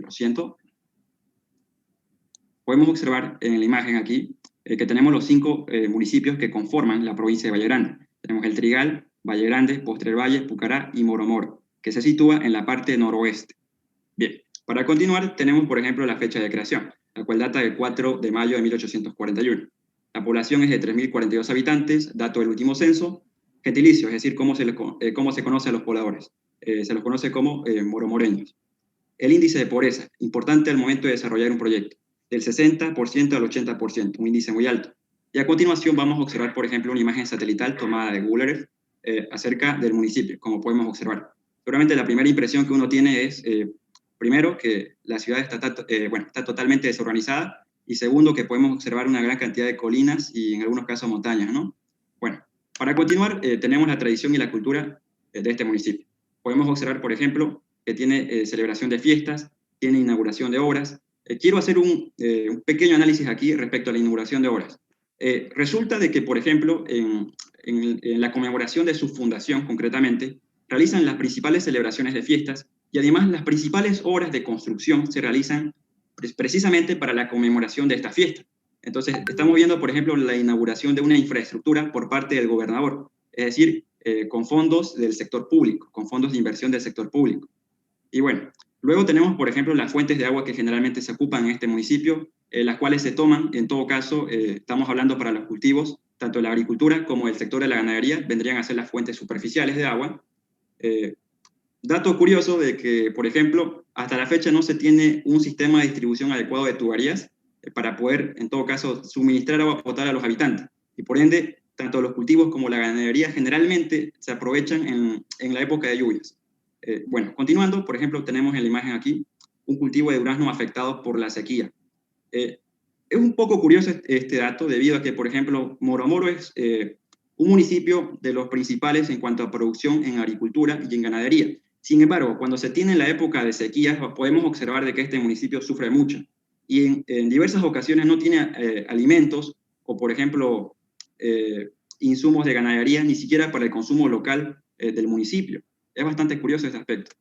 20%. Podemos observar en la imagen aquí que tenemos los 5 municipios que conforman la provincia de Valle Grande. Tenemos el Trigal, Valle Grande, Postrer Valle, Pucará y Moro, que se sitúa en la parte noroeste. Bien, para continuar tenemos, por ejemplo, la fecha de creación, la cual data del 4 de mayo de 1841. La población es de 3.042 habitantes, dato del último censo. Gentilicio, es decir, cómo se conoce a los pobladores. Se los conoce como moromoreños. El índice de pobreza, importante al momento de desarrollar un proyecto, del 60% al 80%, un índice muy alto. Y a continuación vamos a observar, por ejemplo, una imagen satelital tomada de Google Earth acerca del municipio, como podemos observar. Seguramente la primera impresión que uno tiene es, primero, que la ciudad está totalmente desorganizada, y segundo, que podemos observar una gran cantidad de colinas y en algunos casos montañas, ¿no? Bueno, para continuar, tenemos la tradición y la cultura de este municipio. Podemos observar, por ejemplo, que tiene celebración de fiestas, tiene inauguración de obras. Quiero hacer un pequeño análisis aquí respecto a la inauguración de obras. Resulta de que, por ejemplo, en la conmemoración de su fundación, concretamente, realizan las principales celebraciones de fiestas y además las principales obras de construcción se realizan precisamente para la conmemoración de esta fiesta. Entonces, estamos viendo, por ejemplo, la inauguración de una infraestructura por parte del gobernador, es decir, con fondos del sector público, con fondos de inversión del sector público. Y bueno, luego tenemos, por ejemplo, las fuentes de agua que generalmente se ocupan en este municipio, las cuales se toman, en todo caso, estamos hablando para los cultivos, tanto la agricultura como el sector de la ganadería, vendrían a ser las fuentes superficiales de agua. Dato curioso de que, por ejemplo, hasta la fecha no se tiene un sistema de distribución adecuado de tuberías para poder, en todo caso, suministrar agua potable a los habitantes. Y por ende, tanto los cultivos como la ganadería generalmente se aprovechan en la época de lluvias. Bueno, continuando, por ejemplo, tenemos en la imagen aquí un cultivo de durazno afectado por la sequía. Es un poco curioso este dato debido a que, por ejemplo, Moro es un municipio de los principales en cuanto a producción en agricultura y en ganadería. Sin embargo, cuando se tiene la época de sequías, podemos observar de que este municipio sufre mucho y en diversas ocasiones no tiene alimentos o, por ejemplo, insumos de ganadería ni siquiera para el consumo local del municipio. Es bastante curioso este aspecto.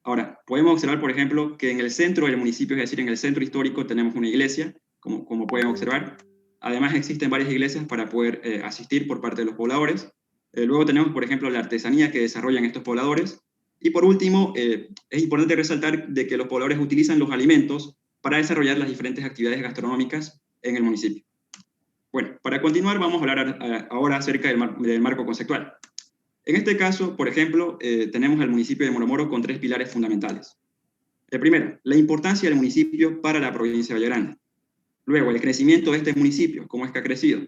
Ahora, podemos observar, por ejemplo, que en el centro del municipio, es decir, en el centro histórico, tenemos una iglesia, como pueden observar. Además, existen varias iglesias para poder asistir por parte de los pobladores. Luego tenemos, por ejemplo, la artesanía que desarrollan estos pobladores. Y por último, es importante resaltar de que los pobladores utilizan los alimentos para desarrollar las diferentes actividades gastronómicas en el municipio. Bueno, para continuar vamos a hablar ahora acerca del marco conceptual. En este caso, por ejemplo, tenemos al municipio de Moro con 3 pilares fundamentales. El primero, la importancia del municipio para la provincia de Valle Grande. Luego, el crecimiento de este municipio, cómo es que ha crecido.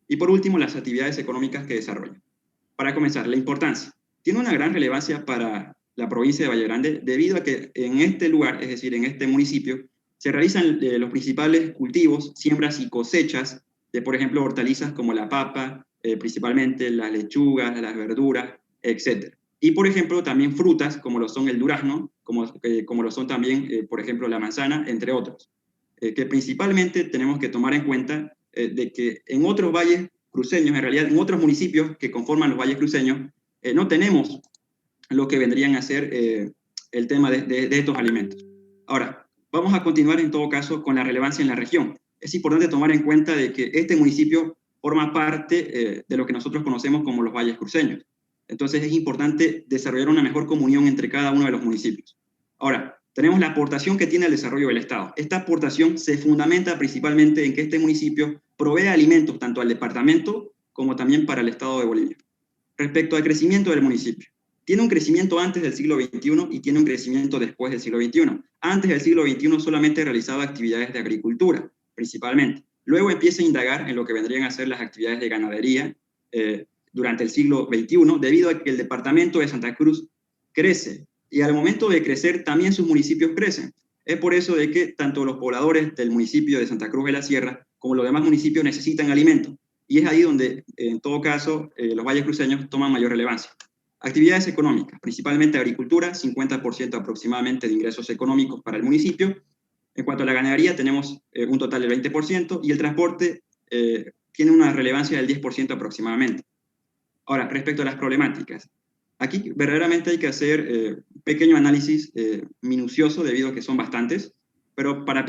Y por último, las actividades económicas que desarrolla. Para comenzar, la importancia. Tiene una gran relevancia para la provincia de Valle Grande debido a que en este lugar, es decir, en este municipio, se realizan los principales cultivos, siembras y cosechas de, por ejemplo, hortalizas como la papa, principalmente las lechugas, las verduras, etc. Y, por ejemplo, también frutas como lo son el durazno, como lo son también, por ejemplo, la manzana, entre otros. Que principalmente tenemos que tomar en cuenta de que en otros valles cruceños, en realidad en otros municipios que conforman los valles cruceños, no tenemos lo que vendrían a ser el tema de estos alimentos. Ahora, vamos a continuar en todo caso con la relevancia en la región. Es importante tomar en cuenta de que este municipio forma parte de lo que nosotros conocemos como los valles cruceños. Entonces es importante desarrollar una mejor comunión entre cada uno de los municipios. Ahora, tenemos la aportación que tiene el desarrollo del Estado. Esta aportación se fundamenta principalmente en que este municipio provee alimentos tanto al departamento como también para el Estado de Bolivia. Respecto al crecimiento del municipio, tiene un crecimiento antes del siglo XXI y tiene un crecimiento después del siglo XXI. Antes del siglo XXI solamente realizaba actividades de agricultura, principalmente. Luego empieza a indagar en lo que vendrían a ser las actividades de ganadería durante el siglo XXI, debido a que el departamento de Santa Cruz crece. Y al momento de crecer, también sus municipios crecen. Es por eso de que tanto los pobladores del municipio de Santa Cruz de la Sierra como los demás municipios necesitan alimentos. Y es ahí donde, en todo caso, los valles cruceños toman mayor relevancia. Actividades económicas, principalmente agricultura, 50% aproximadamente de ingresos económicos para el municipio. En cuanto a la ganadería, tenemos un total del 20% y el transporte tiene una relevancia del 10% aproximadamente. Ahora, respecto a las problemáticas, Aquí verdaderamente hay que hacer un pequeño análisis minucioso debido a que son bastantes, pero para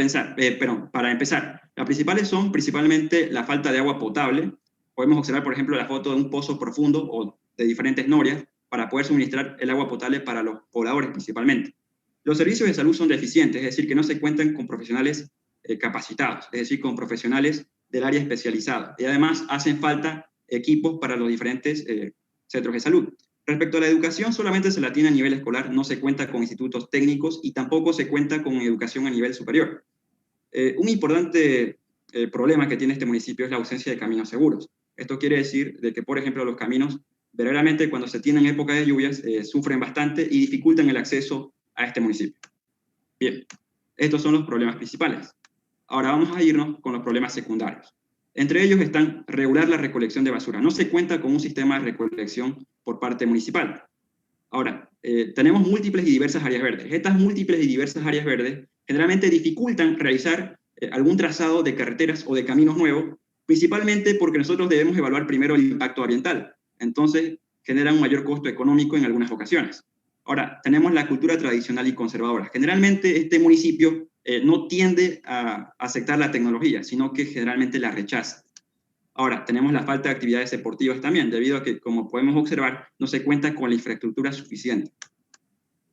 empezar, las principales son principalmente la falta de agua potable. Podemos observar, por ejemplo, la foto de un pozo profundo o de diferentes norias para poder suministrar el agua potable para los pobladores principalmente. Los servicios de salud son deficientes, es decir, que no se cuentan con profesionales capacitados, es decir, con profesionales del área especializada. Y además hacen falta equipos para los diferentes centros de salud. Respecto a la educación, solamente se la tiene a nivel escolar, no se cuenta con institutos técnicos y tampoco se cuenta con educación a nivel superior. Un importante problema que tiene este municipio es la ausencia de caminos seguros. Esto quiere decir de que, por ejemplo, los caminos, verdaderamente cuando se tienen época de lluvias, sufren bastante y dificultan el acceso a este municipio. Bien, estos son los problemas principales. Ahora vamos a irnos con los problemas secundarios. Entre ellos están regular la recolección de basura. No se cuenta con un sistema de recolección por parte municipal. Ahora, tenemos múltiples y diversas áreas verdes. Estas múltiples y diversas áreas verdes generalmente dificultan realizar algún trazado de carreteras o de caminos nuevos, principalmente porque nosotros debemos evaluar primero el impacto ambiental. Entonces, genera un mayor costo económico en algunas ocasiones. Ahora, tenemos la cultura tradicional y conservadora. Generalmente este municipio no tiende a aceptar la tecnología, sino que generalmente la rechaza. Ahora, tenemos la falta de actividades deportivas también, debido a que, como podemos observar, no se cuenta con la infraestructura suficiente.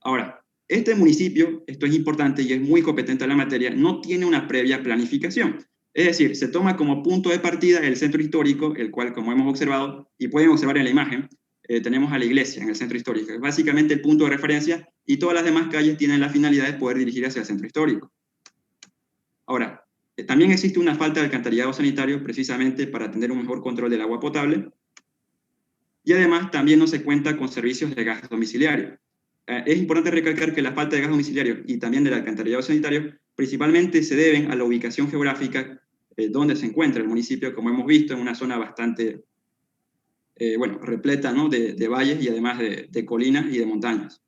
Ahora, este municipio, esto es importante y es muy competente en la materia, no tiene una previa planificación. Es decir, se toma como punto de partida el centro histórico, el cual, como hemos observado, y pueden observar en la imagen, tenemos a la iglesia en el centro histórico. Es básicamente el punto de referencia y todas las demás calles tienen la finalidad de poder dirigir hacia el centro histórico. Ahora, también existe una falta de alcantarillado sanitario precisamente para tener un mejor control del agua potable y además también no se cuenta con servicios de gas domiciliario. Es importante recalcar que la falta de gas domiciliario y también del alcantarillado sanitario principalmente se deben a la ubicación geográfica donde se encuentra el municipio, como hemos visto, en una zona bastante, repleta, ¿no?, de valles y además de colinas y de montañas.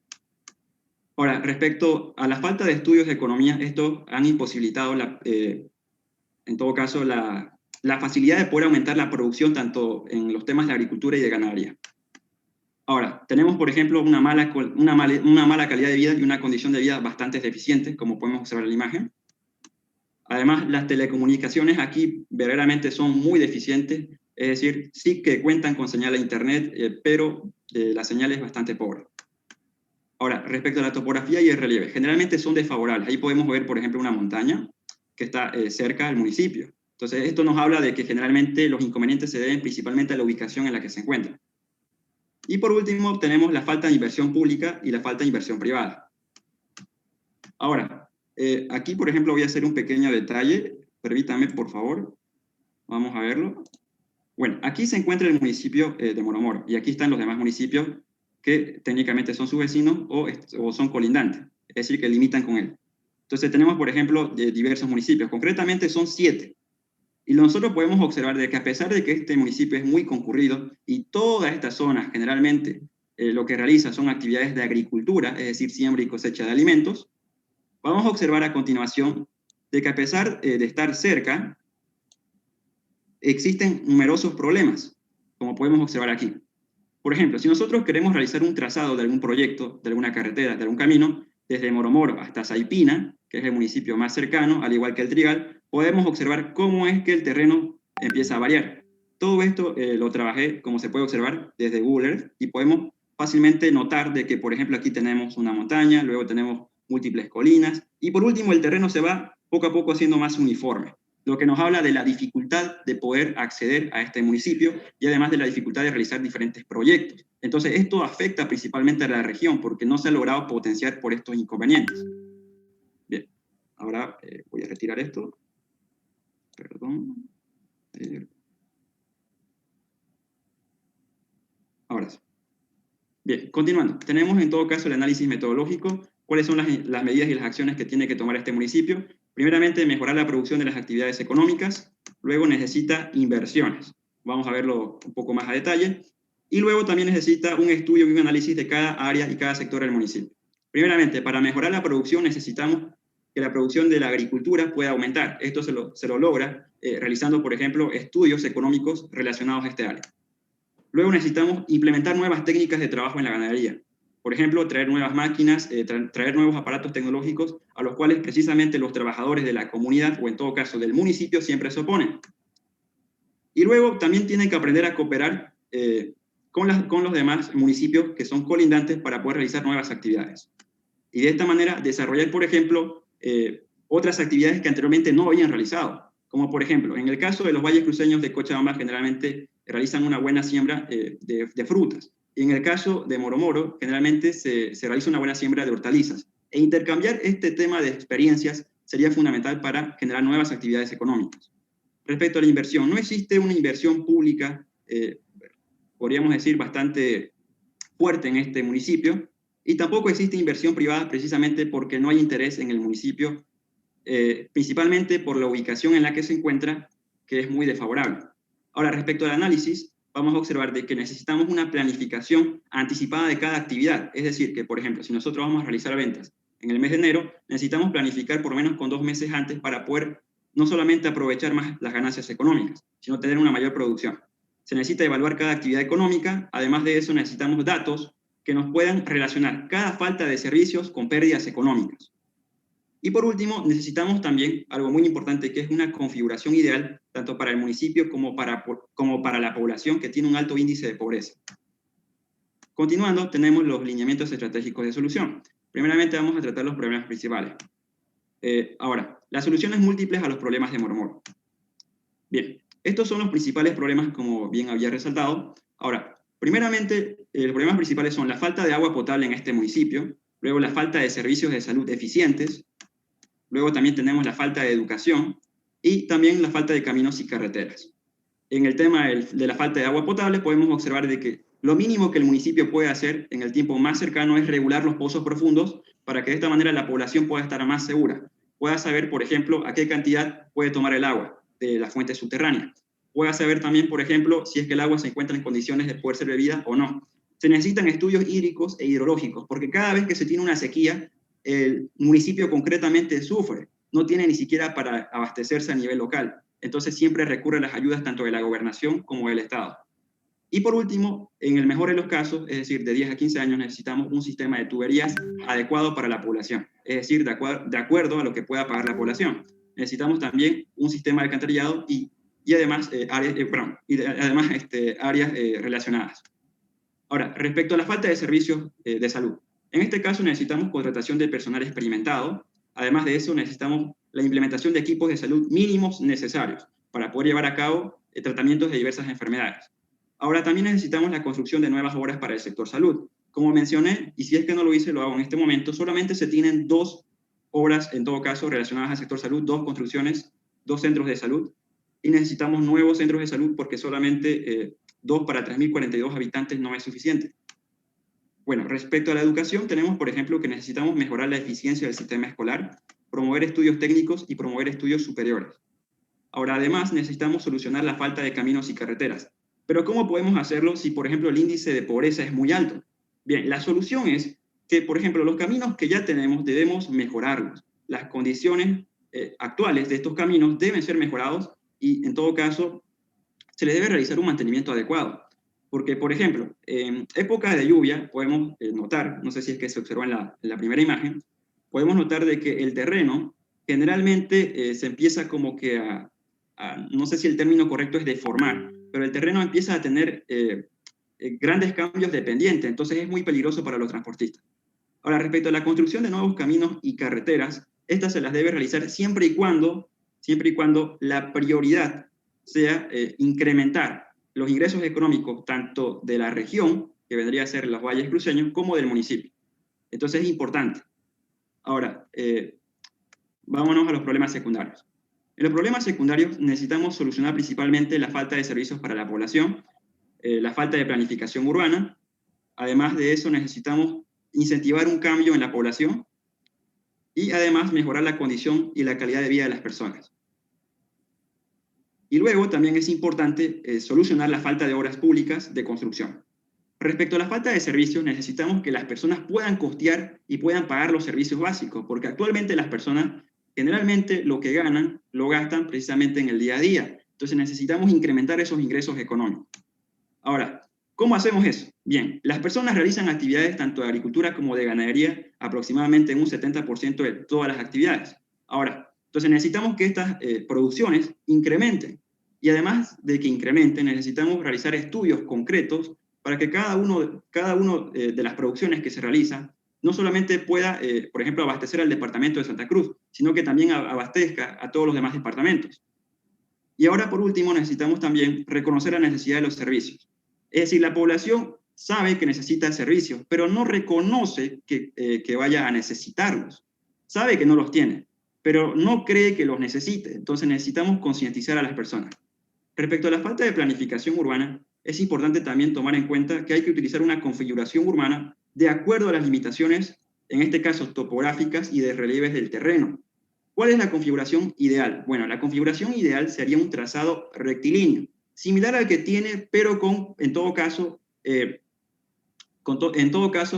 Ahora, respecto a la falta de estudios de economía, estos han imposibilitado, en todo caso, la facilidad de poder aumentar la producción tanto en los temas de agricultura y de ganadería. Ahora, tenemos, por ejemplo, una mala calidad de vida y una condición de vida bastante deficiente, como podemos observar en la imagen. Además, las telecomunicaciones aquí verdaderamente son muy deficientes, es decir, sí que cuentan con señal de internet, pero la señal es bastante pobre. Ahora, respecto a la topografía y el relieve, generalmente son desfavorables. Ahí podemos ver, por ejemplo, una montaña que está cerca del municipio. Entonces, esto nos habla de que generalmente los inconvenientes se deben principalmente a la ubicación en la que se encuentra. Y por último, tenemos la falta de inversión pública y la falta de inversión privada. Ahora, aquí, por ejemplo, voy a hacer un pequeño detalle. Permítanme, por favor. Vamos a verlo. Bueno, aquí se encuentra el municipio de Moro y aquí están los demás municipios que técnicamente son sus vecinos o son colindantes, es decir, que limitan con él. Entonces tenemos, por ejemplo, diversos municipios, concretamente son 7. Y nosotros podemos observar de que a pesar de que este municipio es muy concurrido y toda esta zona generalmente lo que realiza son actividades de agricultura, es decir, siembra y cosecha de alimentos, vamos a observar a continuación de que a pesar de estar cerca, existen numerosos problemas, como podemos observar aquí. Por ejemplo, si nosotros queremos realizar un trazado de algún proyecto, de alguna carretera, de algún camino, desde Moro hasta Saipina, que es el municipio más cercano, al igual que el Trigal, podemos observar cómo es que el terreno empieza a variar. Todo esto lo trabajé, como se puede observar, desde Google Earth, y podemos fácilmente notar de que, por ejemplo, aquí tenemos una montaña, luego tenemos múltiples colinas, y por último el terreno se va poco a poco haciendo más uniforme, lo que nos habla de la dificultad de poder acceder a este municipio y además de la dificultad de realizar diferentes proyectos. Entonces, esto afecta principalmente a la región porque no se ha logrado potenciar por estos inconvenientes. Bien, ahora voy a retirar esto. Perdón. Ahora sí. Bien, continuando. Tenemos en todo caso el análisis metodológico. ¿Cuáles son las medidas y las acciones que tiene que tomar este municipio? Primeramente, mejorar la producción de las actividades económicas. Luego necesita inversiones. Vamos a verlo un poco más a detalle. Y luego también necesita un estudio y un análisis de cada área y cada sector del municipio. Primeramente, para mejorar la producción necesitamos que la producción de la agricultura pueda aumentar. Esto se lo logra realizando, por ejemplo, estudios económicos relacionados a este área. Luego necesitamos implementar nuevas técnicas de trabajo en la ganadería. Por ejemplo, traer nuevas máquinas, traer nuevos aparatos tecnológicos a los cuales precisamente los trabajadores de la comunidad, o en todo caso del municipio, siempre se oponen. Y luego también tienen que aprender a cooperar con los demás municipios que son colindantes para poder realizar nuevas actividades. Y de esta manera desarrollar, por ejemplo, otras actividades que anteriormente no habían realizado. Como por ejemplo, en el caso de los valles cruceños de Cochabamba generalmente realizan una buena siembra de frutas. Y en el caso de Moromoro, generalmente se realiza una buena siembra de hortalizas. E intercambiar este tema de experiencias sería fundamental para generar nuevas actividades económicas. Respecto a la inversión, no existe una inversión pública, podríamos decir, bastante fuerte en este municipio, y tampoco existe inversión privada precisamente porque no hay interés en el municipio, principalmente por la ubicación en la que se encuentra, que es muy desfavorable. Ahora, respecto al análisis, vamos a observar de que necesitamos una planificación anticipada de cada actividad. Es decir, que, por ejemplo, si nosotros vamos a realizar ventas en el mes de enero, necesitamos planificar por lo menos con 2 meses antes para poder no solamente aprovechar más las ganancias económicas, sino tener una mayor producción. Se necesita evaluar cada actividad económica. Además de eso, necesitamos datos que nos puedan relacionar cada falta de servicios con pérdidas económicas. Y por último, necesitamos también algo muy importante, que es una configuración ideal tanto para el municipio como para la población que tiene un alto índice de pobreza. Continuando, tenemos los lineamientos estratégicos de solución. Primeramente vamos a tratar los problemas principales. Ahora, las soluciones múltiples a los problemas de Moromoro. Bien, estos son los principales problemas, como bien había resaltado. Ahora, primeramente, los problemas principales son la falta de agua potable en este municipio, luego la falta de servicios de salud eficientes, luego también tenemos la falta de educación y también la falta de caminos y carreteras. En el tema de la falta de agua potable podemos observar de que lo mínimo que el municipio puede hacer en el tiempo más cercano es regular los pozos profundos para que de esta manera la población pueda estar más segura, pueda saber, por ejemplo, a qué cantidad puede tomar el agua de la fuente subterránea, pueda saber también, por ejemplo, si es que el agua se encuentra en condiciones de poder ser bebida o no. Se necesitan estudios hídricos e hidrológicos, porque cada vez que se tiene una sequía, el municipio concretamente sufre, no tiene ni siquiera para abastecerse a nivel local. Entonces siempre recurre a las ayudas tanto de la gobernación como del Estado. Y por último, en el mejor de los casos, es decir, de 10 a 15 años, necesitamos un sistema de tuberías adecuado para la población, es decir, de acuerdo a lo que pueda pagar la población. Necesitamos también un sistema de alcantarillado y además, áreas relacionadas. Ahora, respecto a la falta de servicios de salud, en este caso necesitamos contratación de personal experimentado. Además de eso, necesitamos la implementación de equipos de salud mínimos necesarios para poder llevar a cabo tratamientos de diversas enfermedades. Ahora, también necesitamos la construcción de nuevas obras para el sector salud. Como mencioné, y si es que no lo hice, lo hago en este momento, solamente se tienen 2 obras, en todo caso, relacionadas al sector salud, 2 construcciones, 2 centros de salud, y necesitamos nuevos centros de salud porque solamente 2 para 3.042 habitantes no es suficiente. Bueno, respecto a la educación, tenemos, por ejemplo, que necesitamos mejorar la eficiencia del sistema escolar, promover estudios técnicos y promover estudios superiores. Ahora, además, necesitamos solucionar la falta de caminos y carreteras. Pero ¿cómo podemos hacerlo si, por ejemplo, el índice de pobreza es muy alto? Bien, la solución es que, por ejemplo, los caminos que ya tenemos debemos mejorarlos. Las condiciones actuales de estos caminos deben ser mejorados y, en todo caso, se les debe realizar un mantenimiento adecuado. Porque, por ejemplo, en época de lluvia podemos notar, no sé si es que se observó en la primera imagen, podemos notar de que el terreno generalmente se empieza como que no sé si el término correcto es deformar, pero el terreno empieza a tener grandes cambios de pendiente, entonces es muy peligroso para los transportistas. Ahora, respecto a la construcción de nuevos caminos y carreteras, estas se las debe realizar siempre y cuando la prioridad sea incrementar los ingresos económicos tanto de la región, que vendría a ser los valles cruceños, como del municipio. Entonces es importante. Ahora, vámonos a los problemas secundarios. En los problemas secundarios necesitamos solucionar principalmente la falta de servicios para la población, la falta de planificación urbana. Además de eso, necesitamos incentivar un cambio en la población y además mejorar la condición y la calidad de vida de las personas. Y luego también es importante solucionar la falta de obras públicas de construcción. Respecto a la falta de servicios, necesitamos que las personas puedan costear y puedan pagar los servicios básicos, porque actualmente las personas generalmente lo que ganan lo gastan precisamente en el día a día. Entonces necesitamos incrementar esos ingresos económicos. Ahora, ¿Cómo hacemos eso? Bien, las personas realizan actividades tanto de agricultura como de ganadería, aproximadamente en un 70% de todas las actividades. Ahora, entonces necesitamos que estas producciones incrementen. Y además de que incrementen, necesitamos realizar estudios concretos para que cada uno de las producciones que se realizan no solamente pueda, por ejemplo, abastecer al departamento de Santa Cruz, sino que también abastezca a todos los demás departamentos. Y ahora, por último, necesitamos también reconocer la necesidad de los servicios. Es decir, la población sabe que necesita servicios, pero no reconoce que vaya a necesitarlos. Sabe que no los tiene, pero no cree que los necesite. Entonces necesitamos concientizar a las personas. Respecto a la falta de planificación urbana, es importante también tomar en cuenta que hay que utilizar una configuración urbana de acuerdo a las limitaciones, en este caso topográficas y de relieves del terreno. ¿Cuál es la configuración ideal? Bueno, la configuración ideal sería un trazado rectilíneo, similar al que tiene, pero en todo caso,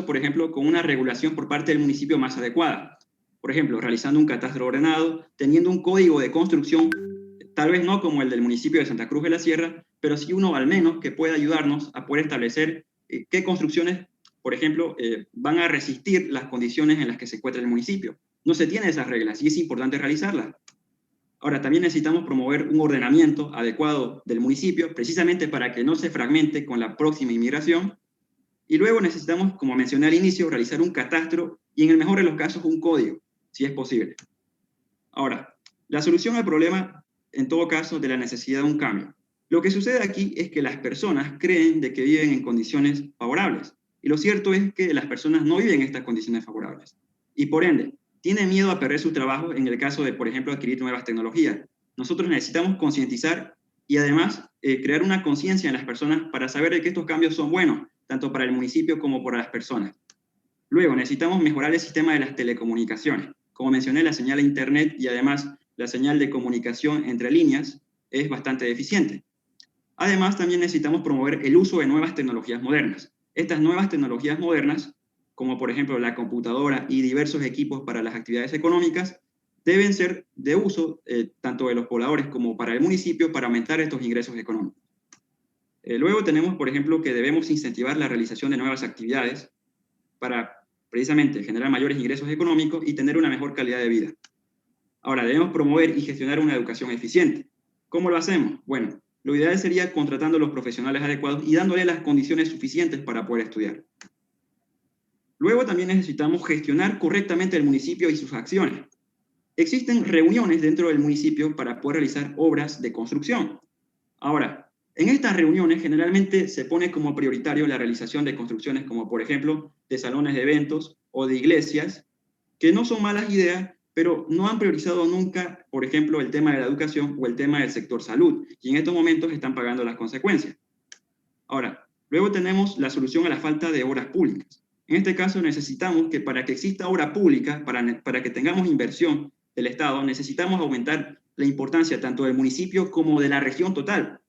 por ejemplo, con una regulación por parte del municipio más adecuada. Por ejemplo, realizando un catastro ordenado, teniendo un código de construcción, tal vez no como el del municipio de Santa Cruz de la Sierra, pero sí uno al menos que pueda ayudarnos a poder establecer qué construcciones, por ejemplo, van a resistir las condiciones en las que se encuentra el municipio. No se tienen esas reglas y es importante realizarlas. Ahora, también necesitamos promover un ordenamiento adecuado del municipio, precisamente para que no se fragmente con la próxima inmigración. Y luego necesitamos, como mencioné al inicio, realizar un catastro y en el mejor de los casos un código, si es posible. Ahora, la solución al problema, en todo caso, de la necesidad de un cambio. Lo que sucede aquí es que las personas creen de que viven en condiciones favorables. Y lo cierto es que las personas no viven en estas condiciones favorables. Y por ende, tienen miedo a perder su trabajo en el caso de, por ejemplo, adquirir nuevas tecnologías. Nosotros necesitamos concientizar y además crear una conciencia en las personas para saber de que estos cambios son buenos, tanto para el municipio como para las personas. Luego, necesitamos mejorar el sistema de las telecomunicaciones. Como mencioné, la señal de Internet y además la señal de comunicación entre líneas es bastante deficiente. Además, también necesitamos promover el uso de nuevas tecnologías modernas. Estas nuevas tecnologías modernas, como por ejemplo la computadora y diversos equipos para las actividades económicas, deben ser de uso tanto de los pobladores como para el municipio para aumentar estos ingresos económicos. Luego tenemos, por ejemplo, que debemos incentivar la realización de nuevas actividades para precisamente generar mayores ingresos económicos y tener una mejor calidad de vida. Ahora, debemos promover y gestionar una educación eficiente. ¿Cómo lo hacemos? Bueno, lo ideal sería contratando a los profesionales adecuados y dándole las condiciones suficientes para poder estudiar. Luego también necesitamos gestionar correctamente el municipio y sus acciones. Existen reuniones dentro del municipio para poder realizar obras de construcción. Ahora, en estas reuniones generalmente se pone como prioritario la realización de construcciones como por ejemplo de salones de eventos o de iglesias, que no son malas ideas, pero no han priorizado nunca, por ejemplo, el tema de la educación o el tema del sector salud, y en estos momentos están pagando las consecuencias. Ahora, luego tenemos la solución a la falta de obras públicas. En este caso necesitamos que para que exista obra pública, para que tengamos inversión del Estado, necesitamos aumentar la importancia tanto del municipio como de la región total.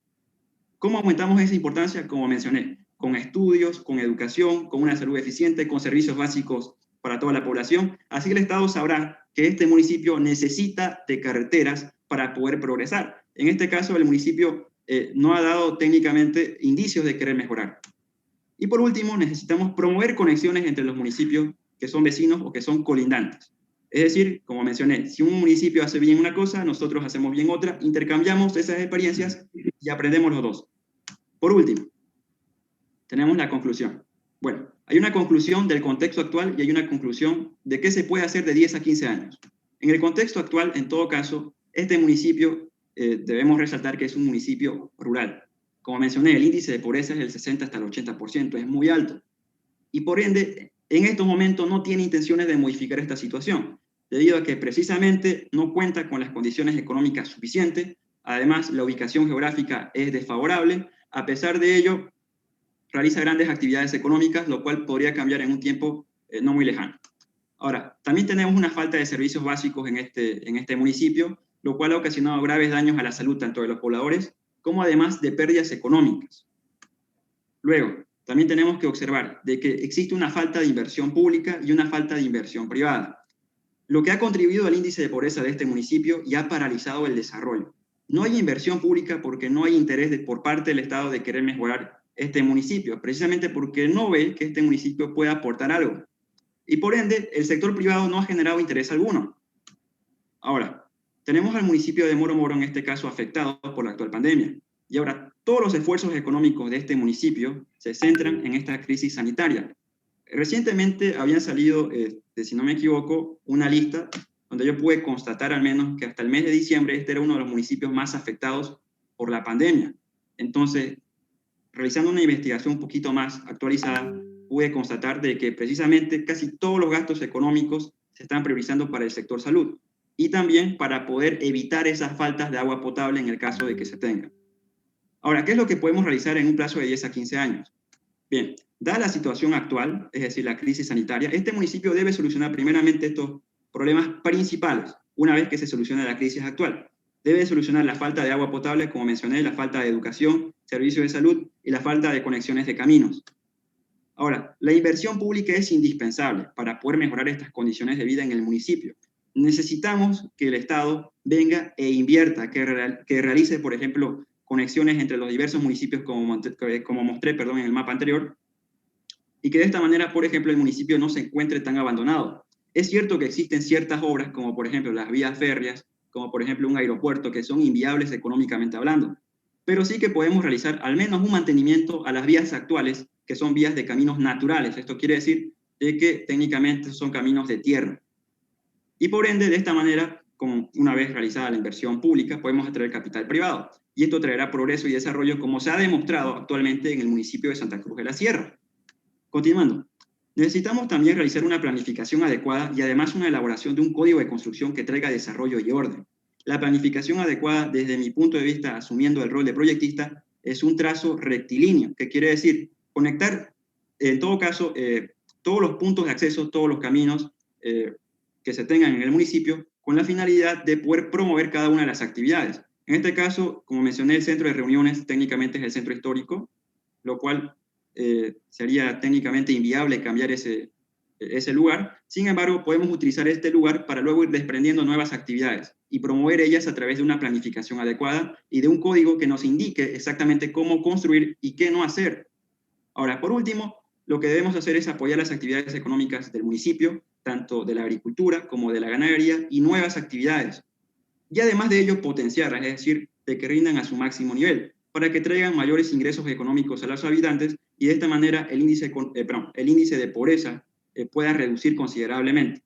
¿Cómo aumentamos esa importancia? Como mencioné, con estudios, con educación, con una salud eficiente, con servicios básicos para toda la población. Así el Estado sabrá que este municipio necesita de carreteras para poder progresar. En este caso, el municipio no ha dado técnicamente indicios de querer mejorar. Y por último, necesitamos promover conexiones entre los municipios que son vecinos o que son colindantes. Es decir, como mencioné, si un municipio hace bien una cosa, nosotros hacemos bien otra, intercambiamos esas experiencias y aprendemos los dos. Por último, tenemos la conclusión. Bueno, hay una conclusión del contexto actual y hay una conclusión de qué se puede hacer de 10 a 15 años. En el contexto actual, en todo caso, este municipio debemos resaltar que es un municipio rural. Como mencioné, el índice de pobreza es del 60 hasta el 80%, es muy alto. Y por ende, en estos momentos no tiene intenciones de modificar esta situación, debido a que precisamente no cuenta con las condiciones económicas suficientes. Además, la ubicación geográfica es desfavorable. A pesar de ello, realiza grandes actividades económicas, lo cual podría cambiar en un tiempo no muy lejano. Ahora, también tenemos una falta de servicios básicos en este municipio, lo cual ha ocasionado graves daños a la salud tanto de los pobladores como además de pérdidas económicas. Luego, también tenemos que observar de que existe una falta de inversión pública y una falta de inversión privada, lo que ha contribuido al índice de pobreza de este municipio y ha paralizado el desarrollo. No hay inversión pública porque no hay interés por parte del Estado de querer mejorar este municipio, precisamente porque no ve que este municipio pueda aportar algo. Y por ende, el sector privado no ha generado interés alguno. Ahora, tenemos al municipio de Moro Moro en este caso afectado por la actual pandemia. Y ahora, todos los esfuerzos económicos de este municipio se centran en esta crisis sanitaria. Recientemente habían salido, si no me equivoco, una lista donde yo pude constatar al menos que hasta el mes de diciembre este era uno de los municipios más afectados por la pandemia. Entonces, realizando una investigación un poquito más actualizada, pude constatar de que precisamente casi todos los gastos económicos se están priorizando para el sector salud y también para poder evitar esas faltas de agua potable en el caso de que se tenga. Ahora, ¿qué es lo que podemos realizar en un plazo de 10 a 15 años? Bien, dada la situación actual, es decir, la crisis sanitaria, este municipio debe solucionar primeramente estos problemas principales una vez que se solucione la crisis actual. Debe solucionar la falta de agua potable, como mencioné, la falta de educación, servicios de salud y la falta de conexiones de caminos. Ahora, la inversión pública es indispensable para poder mejorar estas condiciones de vida en el municipio. Necesitamos que el Estado venga e invierta, que realice, por ejemplo, conexiones entre los diversos municipios, como mostré en el mapa anterior, y que de esta manera, por ejemplo, el municipio no se encuentre tan abandonado. Es cierto que existen ciertas obras, como por ejemplo las vías férreas, como por ejemplo un aeropuerto, que son inviables económicamente hablando, pero sí que podemos realizar al menos un mantenimiento a las vías actuales, que son vías de caminos naturales. Esto quiere decir de que técnicamente son caminos de tierra. Y por ende, de esta manera, como una vez realizada la inversión pública, podemos atraer capital privado. Y esto traerá progreso y desarrollo, como se ha demostrado actualmente en el municipio de Santa Cruz de la Sierra. Continuando, necesitamos también realizar una planificación adecuada y además una elaboración de un código de construcción que traiga desarrollo y orden. La planificación adecuada, desde mi punto de vista, asumiendo el rol de proyectista, es un trazo rectilíneo, que quiere decir conectar, en todo caso, todos los puntos de acceso, todos los caminos que se tengan en el municipio, con la finalidad de poder promover cada una de las actividades. En este caso, como mencioné, el centro de reuniones técnicamente es el centro histórico, lo cual sería técnicamente inviable cambiar ese lugar. Sin embargo, podemos utilizar este lugar para luego ir desprendiendo nuevas actividades y promover ellas a través de una planificación adecuada y de un código que nos indique exactamente cómo construir y qué no hacer. Ahora, por último, lo que debemos hacer es apoyar las actividades económicas del municipio, tanto de la agricultura como de la ganadería y nuevas actividades. Y además de ello, potenciarlas, es decir, de que rindan a su máximo nivel, para que traigan mayores ingresos económicos a los habitantes y de esta manera el índice de pobreza pueda reducir considerablemente.